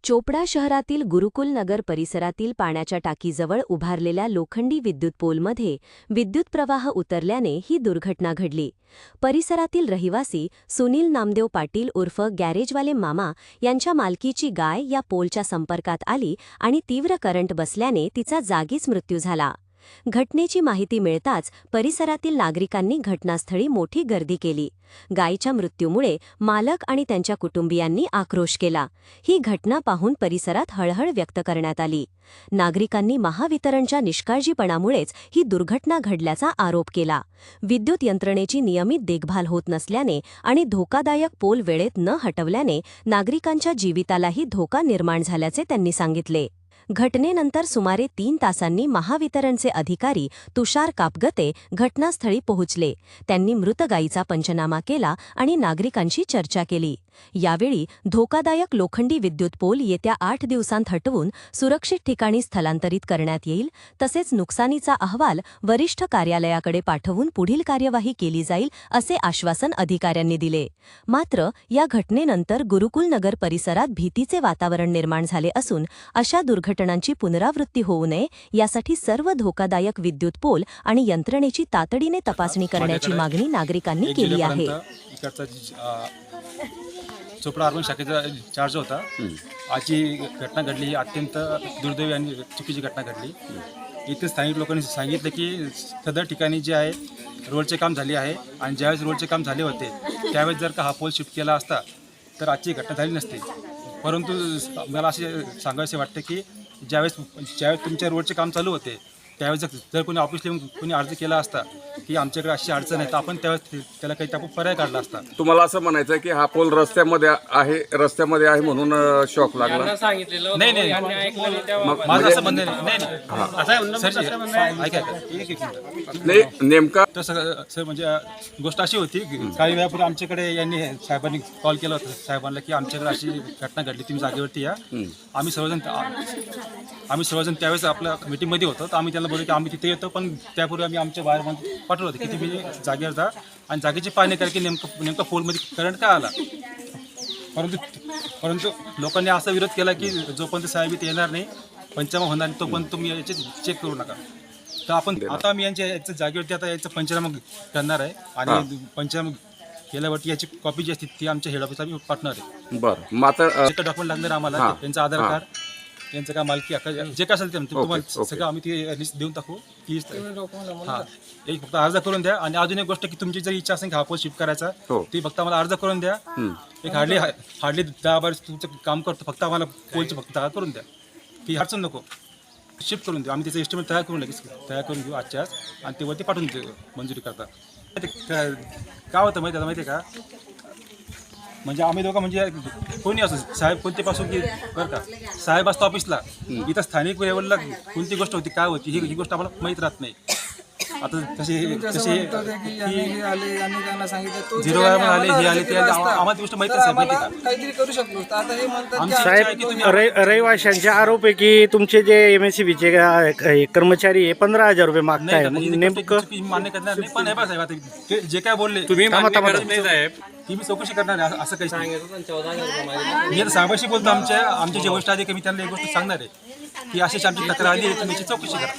चोपडा शहरातील गुरुकुल नगर परिसरातील पाण्याच्या टाकीजवळ उभारलेल्या लोखंडी विद्युत पोलमध्ये विद्युत प्रवाह उतरल्याने ही दुर्घटना घडली। परिसरातील रहिवासी सुनील नामदेव पाटील उर्फ गॅरेजवाले मामा यांच्या मालकीची गाय या पोलच्या संपर्कात आली आणि तीव्र करंट बसल्याने तिचा जागीच मृत्यू झाला। घटनेची माहिती मिळताच परिसरातील नागरिकांनी घटनास्थळी मोठी गर्दी केली। गायीच्या मृत्यूमुळे मालक आणि त्यांच्या कुटुंबियांनी आक्रोश केला। ही घटना पाहून परिसरात हळहळ व्यक्त करण्यात आली। नागरिकांनी महावितरणच्या निष्काळजीपणामुळेच ही दुर्घटना घडल्याचा आरोप केला। विद्युत यंत्रणेची नियमित देखभाल होत नसल्याने आणि धोकादायक पोल वेळेत न हटवल्याने नागरिकांच्या जीवितालाही धोका निर्माण झाल्याचे त्यांनी सांगितले। घटनेनंतर सुमारे 3 तासांनी महावितरणचे अधिकारी तुषार कापगते घटनास्थळी पोहोचले। त्यांनी मृत गायीचा पंचनामा केला आणि नागरिकांशी चर्चा केली। यावेळी धोकादायक लोखंडी विद्युत पोल येत्या 8 दिवसांत हटवून सुरक्षित ठिकाणी स्थलांतरित करण्यात येईल, तसेच नुकसानीचा अहवाल वरिष्ठ कार्यालयाकडे पाठवून पुढील कार्यवाही केली जाईल असे आश्वासन अधिकाऱ्यांनी दिले। मात्र या घटनेनंतर गुरुकुल नगर परिसरात भीतीचे वातावरण निर्माण झाले असून अशा दुर्घटनांची पुनरावृत्ती होऊ नये यासाठी सर्व धोकादायक विद्युत पोल आणि यंत्रणेची तातडीने तपासणी करण्याची मागणी नागरिकांनी केली आहे। चोपडा अर्बन शाखेचा चार्ज होता। आजची घटना घडली ही अत्यंत दुर्दैवी आणि चुकीची घटना घडली। इथे स्थानिक लोकांनी सांगितलं की सदर ठिकाणी जे आहे रोडचे काम झाले आहे आणि ज्यावेळेस रोडचे काम झाले होते त्यावेळेस जर का हा पोल शिफ्ट केला असता तर आजची घटना झाली नसती। परंतु मला असे सांगायचे वाटते की ज्यावेळेस तुमच्या रोडचे काम चालू होते त्यावेळेस जर कोणी ऑफिसला येऊन कोणी अर्ज केला असता की आमच्याकडे अशी अडचण आहे तर आपण त्यावेळेस त्याला काही त्यापण पर्याय काढला असता। तुम्हाला असं म्हणायचं आहे की हा पोल रस्त्यामध्ये आहे म्हणून शॉक लागला? नाही, माझं असं म्हणणं नाही। नेमका सर म्हणजे गोष्ट अशी होती, काही वेळापूर्वी आमच्याकडे यांनी साहेबांनी कॉल केला होता साहेबांना की आमच्याकडे अशी घटना घडली, तुम्ही जागेवरती या। आम्ही सर्वजण त्यावेळेस आपल्या मीटिंगमध्ये होतो तर आम्ही त्यांना बोललो की आम्ही तिथे येतो, पण त्यापूर्वी आम्ही आमच्या बाहेर पाठवलं होतं की तुम्ही जागेवर जा आणि जागेची पाहणी करा की नेमका पोलमध्ये करंट का आला। परंतु लोकांनी असा विरोध केला की जोपर्यंत साहेब इथे येणार नाही, पंचनामा होणार नाही, तोपर्यंत तुम्ही याचे चेक करू नका। तर आता आम्ही याच्या जागेवरती आता याचा पंचनामा करणार आहे आणि पंचनामा केल्यावरती याची कॉपी जी असते ती आमच्या हेड ऑफिसला पाठवणार आहे। बरं, मात्र डॉक्युमेंट लागणार आम्हाला, त्यांचं आधार कार्ड, यांचं काय मालकी जे काय असेल ते तुम्हाला सगळं आम्ही ते लिस्ट देऊन टाकू की एक फक्त अर्ज करून द्या। आणि अजून एक गोष्ट की तुमची जर इच्छा असेल की हा पोल शिफ्ट करायचा ती फक्त आम्हाला अर्ज करून द्या। एक हार्डली 10-12 तुमचं काम करतो, फक्त आम्हाला पोलची फक्त तयार करून द्या की अडचण नको, शिफ्ट करून देऊ। आम्ही त्याचं एस्टिमेट तयार करून घेऊ आजच्या आज आणि ते वरती पाठवून देऊ मंजुरी करता। काय होतं माहिती आहे का, म्हणजे आम्ही दोघं म्हणजे कोणी असो, साहेब कोणतेपासून की बरं का, साहेब असतो ऑफिसला, इथं स्थानिक लेवलला कोणती गोष्ट होती काय होती ही गोष्ट आम्हाला माहीत राहत नाही। आता तसे झिरो आले हे आले ते आम्हाला गोष्ट माहिती साहेब, रहिवाशांचा आरोप आहे की तुमचे जे MSCBचे कर्मचारी आहे 15,000 रुपये मागताय, नेमकं मान्य करणार नाही। पण हे बघा साहेब, आता जे काय बोलले तुम्ही साहेब ती मी चौकशी करणार आहे, असं काही मी आता साहेबाशी बोलतो, आमचे जे वरिष्ठ अधिकारी मी त्यांना एक गोष्ट सांगणार आहे की अशी आमची तक्रार आली आहे, तुम्ही चौकशी करा।